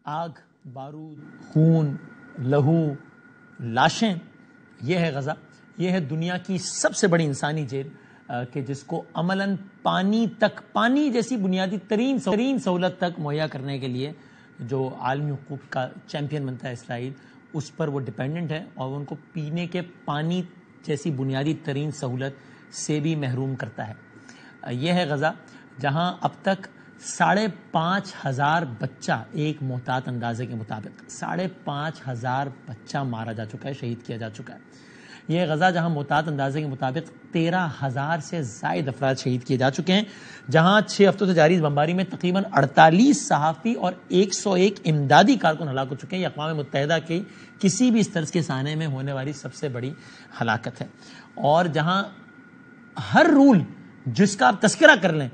آگ، بارود، خون، لہو، لاشیں، یہ ہے غزہ. یہ ہے دنیا کی سب سے بڑی انسانی جیل کہ جس کو عملاً پانی جیسی بنیادی ترین سہولت تک مہیا کرنے کے لیے جو عالمی حقوق کا چیمپئن بنتا ہے اسرائیل، اس پر وہ ڈیپینڈنٹ ہے اور ان کو پینے کے پانی جیسی بنیادی ترین سہولت سے بھی محروم کرتا ہے. یہ ہے غزہ جہاں اب تک 5,500 بچہ، ایک محتاط اندازے کے مطابق 5,500 بچہ مارا جا چکا ہے، شہید کیا جا چکا ہے. یہ غزہ جہاں محتاط اندازے کے مطابق 13,000 سے زائد افراد شہید کیے جا چکے ہیں، جہاں 6 ہفتوں سے جاری اس بمباری میں تقریباً 48 صحافی اور 101 امدادی کارکن ہلاک ہو چکے ہیں. یہ اقوام متحدہ کی کسی بھی اس طرز کے سانحے میں ہونے والی سب سے بڑی ہلاکت ہے. اور جہاں ہر رول جس کا آپ تذکرہ کر لیں،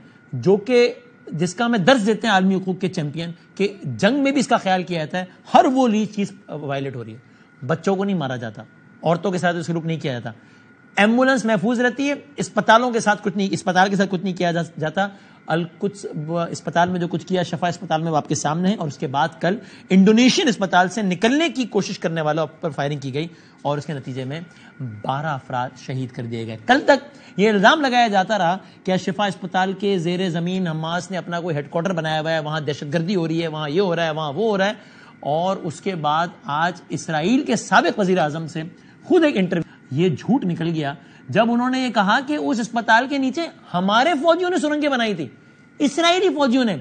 جس کا ہمیں درس دیتے ہیں عالمی حقوق کے چیمپئن، کہ جنگ میں بھی اس کا خیال کیا جاتا ہے، ہر وہ چیز وائلیٹ ہو رہی ہے. بچوں کو نہیں مارا جاتا، عورتوں کے ساتھ سلوک نہیں کیا جاتا، ایمبولنس محفوظ رہتی ہے، اسپتال کے ساتھ کچھ نہیں کیا جاتا. القدس اسپتال میں جو کچھ کیا، شفا اسپتال میں وہ آپ کے سامنے ہے. اور اس کے بعد کل انڈونیشین اسپتال سے نکلنے کی کوشش کرنے والوں پر فائرنگ کی گئی اور اس کے نتیجے میں 12 افراد شہید کر دیے گئے. کل تک یہ الزام لگایا جاتا رہا کہ شفا اسپتال کے زیر زمین حماس نے اپنا کوئی ہیڈ کوارٹر بنایا ہوا ہے، وہاں دہشت گردی ہو رہی ہے، وہاں یہ ہو رہا ہے، وہاں وہ ہو رہا ہے. اور اس کے بعد آج اسرائیل کے سابق وزیر اعظم سے خود ایک انٹرویو، یہ جھوٹ نکل گیا جب انہوں نے یہ کہا کہ اس اسپتال کے نیچے ہمارے فوجیوں نے سرنگیں بنائی تھی، اسرائیلی فوجیوں نے.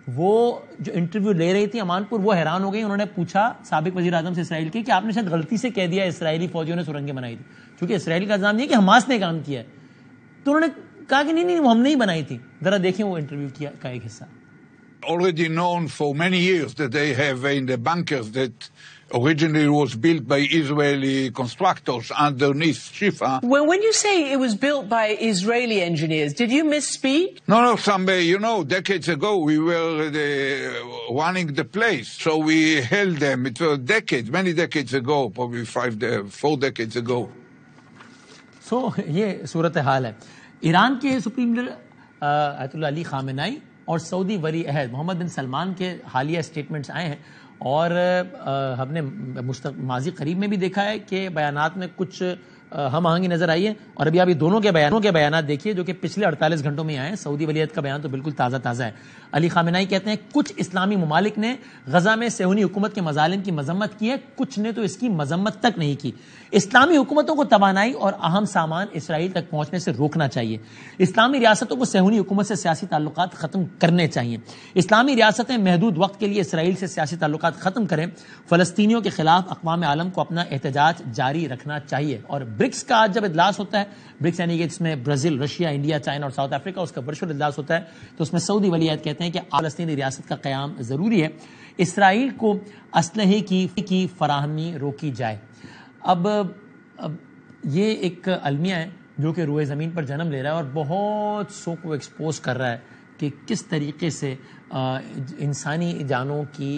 وہ جو انٹرویو لے رہی تھی امان پور، وہ حیران ہو گئی. انہوں نے پوچھا سابق وزیر اعظم سے اسرائیل کی کہ آپ نے شاید غلطی سے کہہ دیا اسرائیلی فوجیوں نے سرنگیں بنائی تھی، کیونکہ اسرائیل کا الزام یہ کہ حماس نے کام کیا ہے. تو انہوں نے کہا کہ نہیں وہ ہم نے ہی بنائی تھی. ذرا دیکھیں وہ انٹرویو کا ایک حصہ. Already known for many years that they have in the bunkers that originally was built by Israeli constructors underneath Shifa. Well, when you say it was built by Israeli engineers, did you misspeak? No, decades ago we were running the place, so we held them. It was many decades ago, probably 4 decades ago. So, یہ صورتحال ہے. ایران کے supreme leader آیت اللہ علی خامنائی اور سعودی ولی عہد محمد بن سلمان کے حالیہ سٹیٹمنٹس آئے ہیں، اور ہم نے ماضی قریب میں بھی دیکھا ہے کہ بیانات میں کچھ ہم آہنگی نظر آئی ہے. اور ابھی آپ یہ دونوں کے بیانات دیکھیے جو کہ پچھلے 48 گھنٹوں میں آئے ہیں. سعودی ولی عہد کا بیان تو بالکل تازہ ہے. علی خامنائی کہتے ہیں کچھ اسلامی ممالک نے غزہ میں صہیونی حکومت کے مظالم کی مذمت کی ہے، کچھ نے تو اس کی مذمت تک نہیں کی. اسلامی حکومتوں کو توانائی اور اہم سامان اسرائیل تک پہنچنے سے روکنا چاہیے. اسلامی ریاستوں کو صہیونی حکومت سے سیاسی تعلقات ختم کرنے چاہیے. اسلامی ریاستیں محدود وقت کے لیے اسرائیل سے سیاسی تعلقات ختم کریں. فلسطینیوں کے خلاف اقوام عالم کو اپنا احتجاج جاری رکھنا چاہیے. اور برکس کا آج جب اجلاس ہوتا ہے، برکس یعنی کہ اس میں برازیل، رشیا، انڈیا، چائنا اور ساؤتھ افریقہ، اس کا ورچوئل اجلاس ہوتا ہے، تو اس میں سعودی ولی عہد کہتے ہیں کہ فلسطینی ریاست کا قیام ضروری ہے، اسرائیل کو اسلحے کی فراہمی روکی جائے. اب یہ ایک المیہ ہے جو کہ روئے زمین پر جنم لے رہا ہے اور بہت سو کو ایکسپوز کر رہا ہے کہ کس طریقے سے انسانی جانوں کی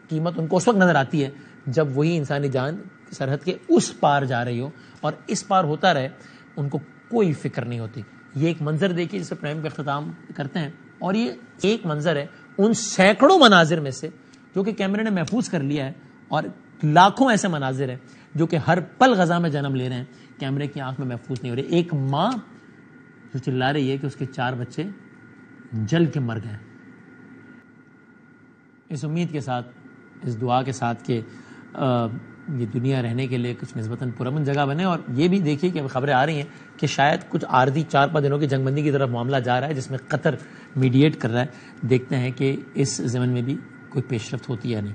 قیمت ان کو اس وقت نظر آتی ہے جب وہی انسانی جان سرحد کے اس پار جا رہی ہو، اور اس پار ہوتا رہے ان کو کوئی فکر نہیں ہوتی. یہ ایک منظر دیکھیے جسے پروگرام کا اختتام کرتے ہیں، اور یہ ایک منظر ہے ان سینکڑوں مناظر میں سے جو کہ کیمرے نے محفوظ کر لیا ہے، اور لاکھوں ایسے مناظر ہیں جو کہ ہر پل غزہ میں جنم لے رہے ہیں، کیمرے کی آنکھ میں محفوظ نہیں ہو رہے. ایک ماں جو چلا رہی ہے کہ اس کے 4 بچے جل کے مر گئے. اس امید کے ساتھ، اس دعا کے ساتھ کہ یہ دنیا رہنے کے لیے کچھ نسبتاً پرامن جگہ بنے. اور یہ بھی دیکھیے کہ اب خبریں آ رہی ہیں کہ شاید کچھ عارضی 4-5 دنوں کی جنگ بندی کی طرف معاملہ جا رہا ہے جس میں قطر میڈیٹ کر رہا ہے. دیکھتے ہیں کہ اس ضمن میں بھی کوئی پیش رفت ہوتی ہے یا نہیں.